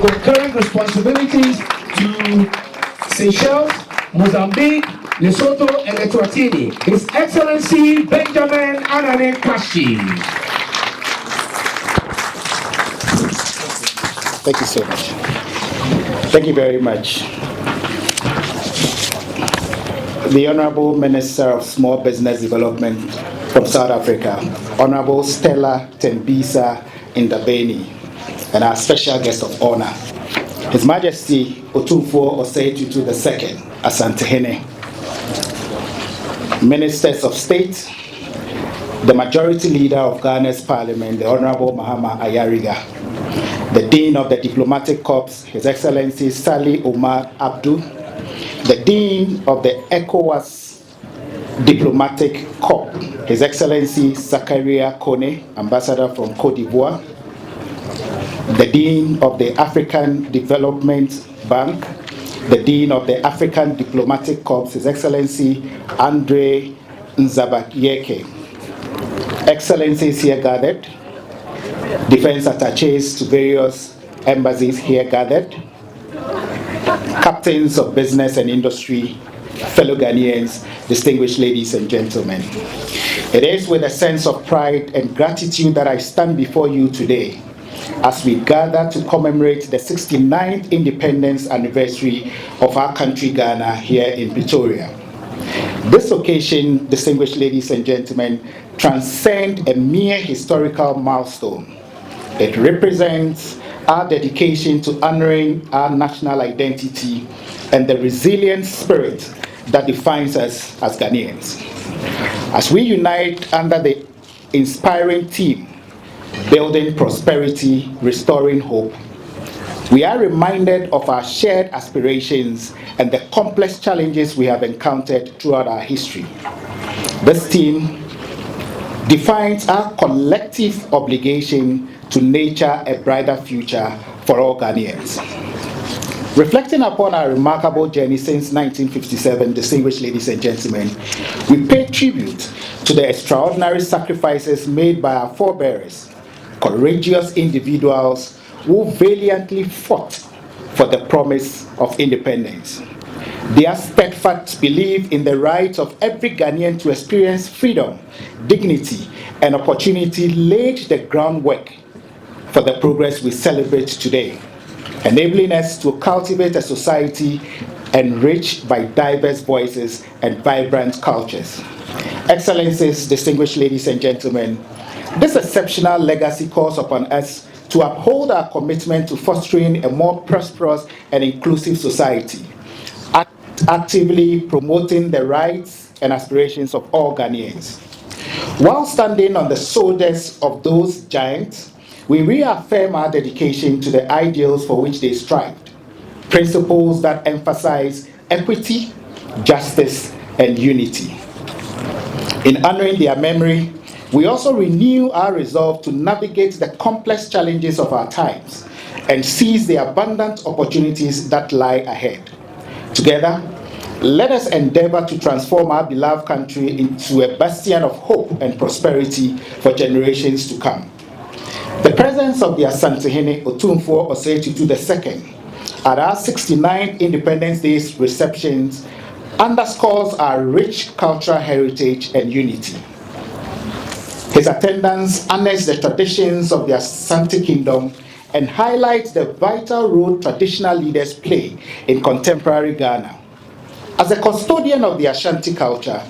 concurrent responsibilities to Seychelles, Mozambique, Lesotho, and Eswatini, His Excellency Benjamin Anane Quashie. Thank you so much. Thank you very much. The Honorable Minister of Small Business Development from South Africa, Honorable Stella Tembisa Ndabeni, and our special guest of honor, His Majesty Otumfuo Osei Tutu II, Asantehene, Ministers of State, the Majority Leader of Ghana's Parliament, the Honorable Mahama Ayariga, the Dean of the Diplomatic Corps, His Excellency Sali Omar Abdu, the Dean of the ECOWAS Diplomatic Corps, His Excellency Zakaria Kone, Ambassador from Cote d'Ivoire, the Dean of the African Development Bank, the Dean of the African Diplomatic Corps, His Excellency Andre Nzabakyeke, Excellencies here gathered, Defense Attaches to various embassies here gathered, Captains of Business and Industry, fellow Ghanaians, distinguished ladies and gentlemen. It is with a sense of pride and gratitude that I stand before you today as we gather to commemorate the 69th independence anniversary of our country, Ghana, here in Pretoria. This occasion, distinguished ladies and gentlemen, transcends a mere historical milestone. It represents our dedication to honoring our national identity and the resilient spirit that defines us as Ghanaians. As we unite under the inspiring theme, Building Prosperity, Restoring Hope, we are reminded of our shared aspirations and the complex challenges we have encountered throughout our history. This theme defines our collective obligation to nurture a brighter future for all Ghanaians. Reflecting upon our remarkable journey since 1957, distinguished ladies and gentlemen, we pay tribute to the extraordinary sacrifices made by our forebears, courageous individuals who valiantly fought for the promise of independence. Their steadfast belief in the right of every Ghanaian to experience freedom, dignity, and opportunity laid the groundwork for the progress we celebrate today, enabling us to cultivate a society enriched by diverse voices and vibrant cultures. Excellencies, distinguished ladies and gentlemen, this exceptional legacy calls upon us to uphold our commitment to fostering a more prosperous and inclusive society, actively promoting the rights and aspirations of all Ghanaians. While standing on the shoulders of those giants, we reaffirm our dedication to the ideals for which they strived, principles that emphasize equity, justice, and unity. In honoring their memory, we also renew our resolve to navigate the complex challenges of our times and seize the abundant opportunities that lie ahead. Together, let us endeavor to transform our beloved country into a bastion of hope and prosperity for generations to come. The presence of the Asantehene Otumfuo Osei Tutu II at our 69th Independence Day receptions underscores our rich cultural heritage and unity. His attendance honors the traditions of the Asante Kingdom and highlights the vital role traditional leaders play in contemporary Ghana. As a custodian of the Ashanti culture,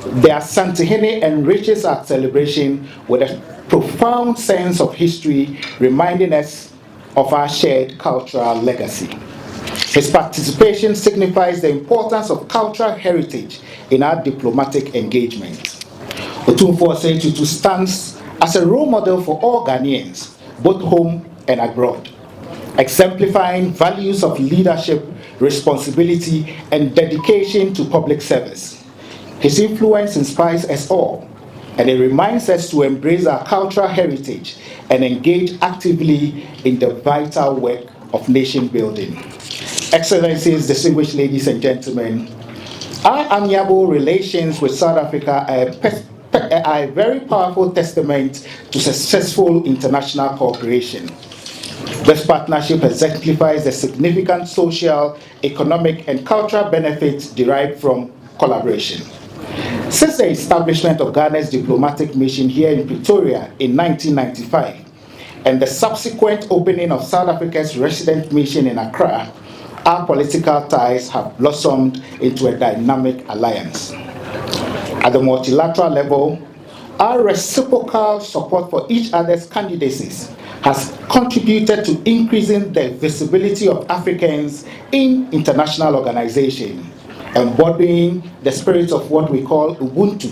the Asantehene enriches our celebration with a profound sense of history, reminding us of our shared cultural legacy. His participation signifies the importance of cultural heritage in our diplomatic engagement. Otumfuo Osei Tutu stands as a role model for all Ghanaians, both home and abroad, exemplifying values of leadership, responsibility, and dedication to public service. His influence inspires us all, and it reminds us to embrace our cultural heritage and engage actively in the vital work of nation building. Excellencies, distinguished ladies and gentlemen, our amiable relations with South Africa are a very powerful testament to successful international cooperation. This partnership exemplifies the significant social, economic, and cultural benefits derived from collaboration. Since the establishment of Ghana's diplomatic mission here in Pretoria in 1995, and the subsequent opening of South Africa's resident mission in Accra, our political ties have blossomed into a dynamic alliance. At the multilateral level, our reciprocal support for each other's candidacies has contributed to increasing the visibility of Africans in international organizations, embodying the spirit of what we call Ubuntu,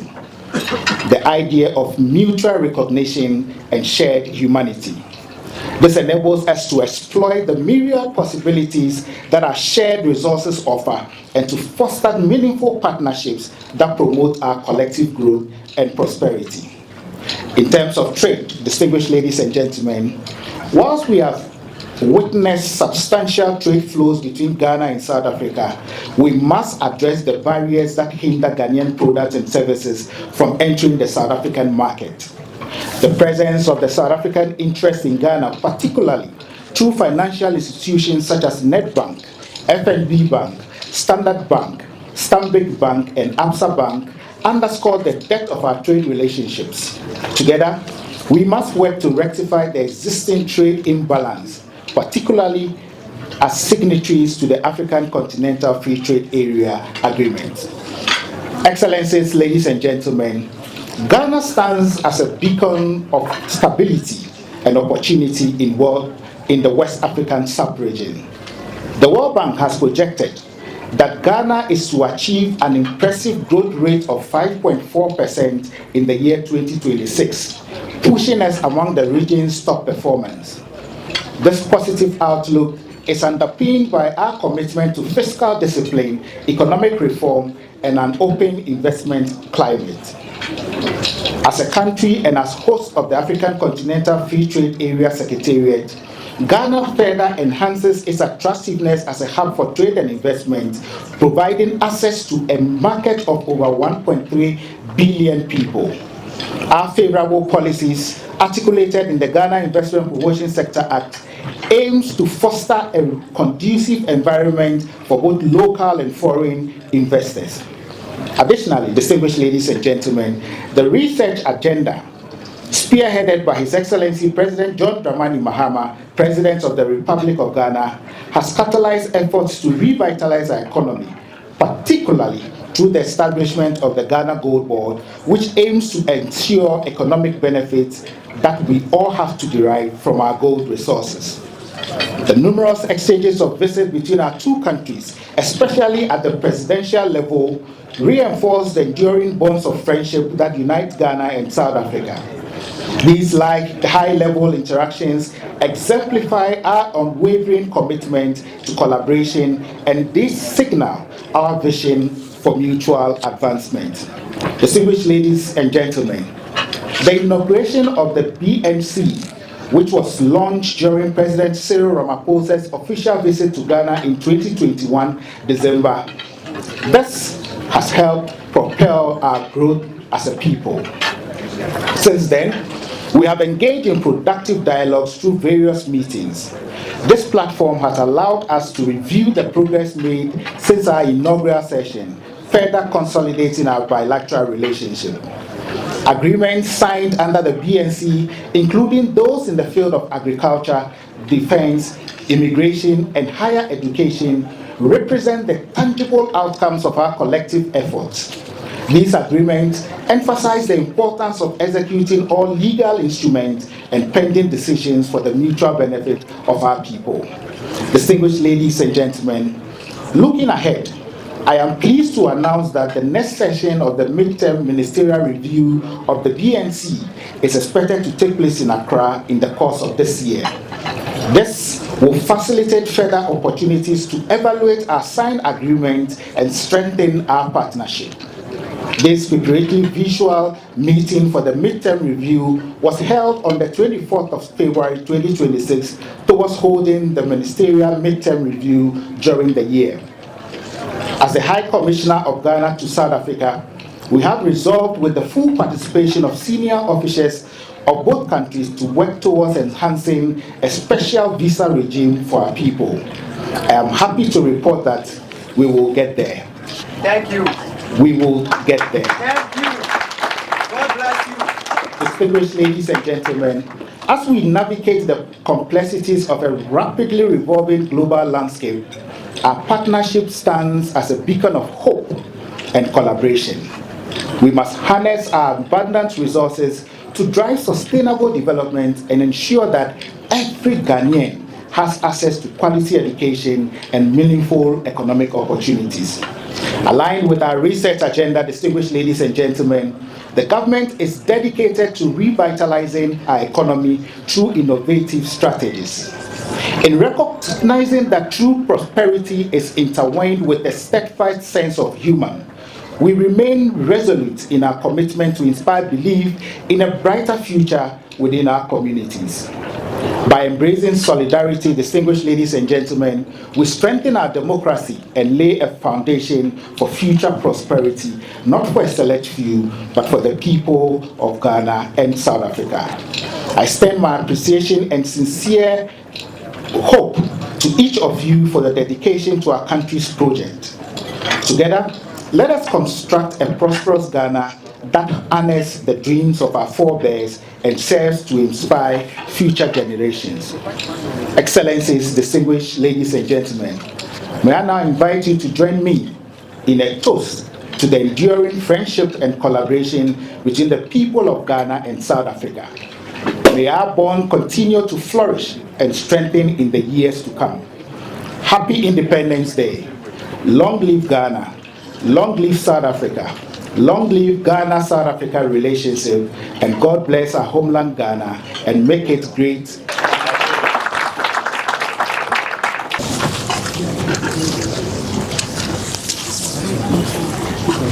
the idea of mutual recognition and shared humanity. This enables us to exploit the myriad possibilities that our shared resources offer and to foster meaningful partnerships that promote our collective growth and prosperity. In terms of trade, distinguished ladies and gentlemen, whilst we have witnessed substantial trade flows between Ghana and South Africa, we must address the barriers that hinder Ghanaian products and services from entering the South African market. The presence of the South African interest in Ghana, particularly through financial institutions such as Nedbank, FNB Bank, Standard Bank, Stanbic Bank, and Absa Bank, underscore the depth of our trade relationships. Together, we must work to rectify the existing trade imbalance, particularly as signatories to the African Continental Free Trade Area Agreement. Excellencies, ladies and gentlemen, Ghana stands as a beacon of stability and opportunity in the West African sub-region. The World Bank has projected that Ghana is to achieve an impressive growth rate of 5.4% in the year 2026, pushing us among the region's top performers. This positive outlook is underpinned by our commitment to fiscal discipline, economic reform, and an open investment climate. As a country and as host of the African Continental Free Trade Area Secretariat, Ghana further enhances its attractiveness as a hub for trade and investment, providing access to a market of over 1.3 billion people. Our favorable policies, articulated in the Ghana Investment Promotion Sector Act, aims to foster a conducive environment for both local and foreign investors. Additionally, distinguished ladies and gentlemen, the research agenda, spearheaded by His Excellency President John Dramani Mahama, President of the Republic of Ghana, has catalyzed efforts to revitalize our economy, particularly through the establishment of the Ghana Gold Board, which aims to ensure economic benefits that we all have to derive from our gold resources. The numerous exchanges of visits between our two countries, especially at the presidential level, reinforce the enduring bonds of friendship that unite Ghana and South Africa. These, like high-level interactions, exemplify our unwavering commitment to collaboration, and these signal our vision for mutual advancement. Distinguished ladies and gentlemen, the inauguration of the BNC, which was launched during President Cyril Ramaphosa's official visit to Ghana in 2021 December, this has helped propel our growth as a people. Since then, we have engaged in productive dialogues through various meetings. This platform has allowed us to review the progress made since our inaugural session, further consolidating our bilateral relationship. Agreements signed under the BNC, including those in the field of agriculture, defense, immigration, and higher education, represent the tangible outcomes of our collective efforts. These agreements emphasize the importance of executing all legal instruments and pending decisions for the mutual benefit of our people. Distinguished ladies and gentlemen, looking ahead, I am pleased to announce that the next session of the midterm ministerial review of the BNC is expected to take place in Accra in the course of this year. This will facilitate further opportunities to evaluate our signed agreement and strengthen our partnership. This preparatory visual meeting for the midterm review was held on the 24th of February 2026 towards holding the ministerial midterm review during the year. As the High Commissioner of Ghana to South Africa, we have resolved with the full participation of senior officers of both countries to work towards enhancing a special visa regime for our people. I am happy to report that we will get there. Thank you. We will get there. Thank you. God bless you. Distinguished ladies and gentlemen, as we navigate the complexities of a rapidly revolving global landscape, our partnership stands as a beacon of hope and collaboration. We must harness our abundant resources to drive sustainable development and ensure that every Ghanaian has access to quality education and meaningful economic opportunities. Aligned with our research agenda, distinguished ladies and gentlemen, the government is dedicated to revitalizing our economy through innovative strategies. In recognizing that true prosperity is intertwined with a steadfast sense of humor, we remain resolute in our commitment to inspire belief in a brighter future within our communities. By embracing solidarity, distinguished ladies and gentlemen, we strengthen our democracy and lay a foundation for future prosperity, not for a select few, but for the people of Ghana and South Africa. I extend my appreciation and sincere hope to each of you for the dedication to our country's project. Together, let us construct a prosperous Ghana that honors the dreams of our forebears and serves to inspire future generations. Excellencies, distinguished ladies and gentlemen, may I now invite you to join me in a toast to the enduring friendship and collaboration between the people of Ghana and South Africa. May our bond continue to flourish and strengthen in the years to come. Happy Independence Day. Long live Ghana. Long live South Africa. Long live Ghana-South Africa relationship, and God bless our homeland Ghana and make it great.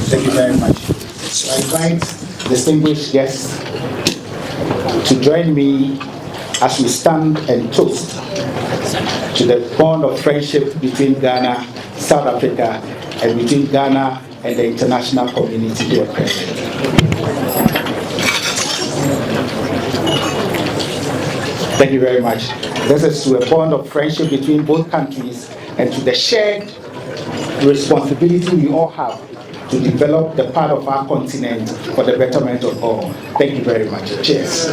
Thank you very much. So I invite distinguished guests to join me as we stand and toast to the bond of friendship between Ghana, South Africa, and between Ghana and the international community here present. Thank you very much. This is to a bond of friendship between both countries and to the shared responsibility we all have to develop the part of our continent for the betterment of all. Thank you very much. Cheers.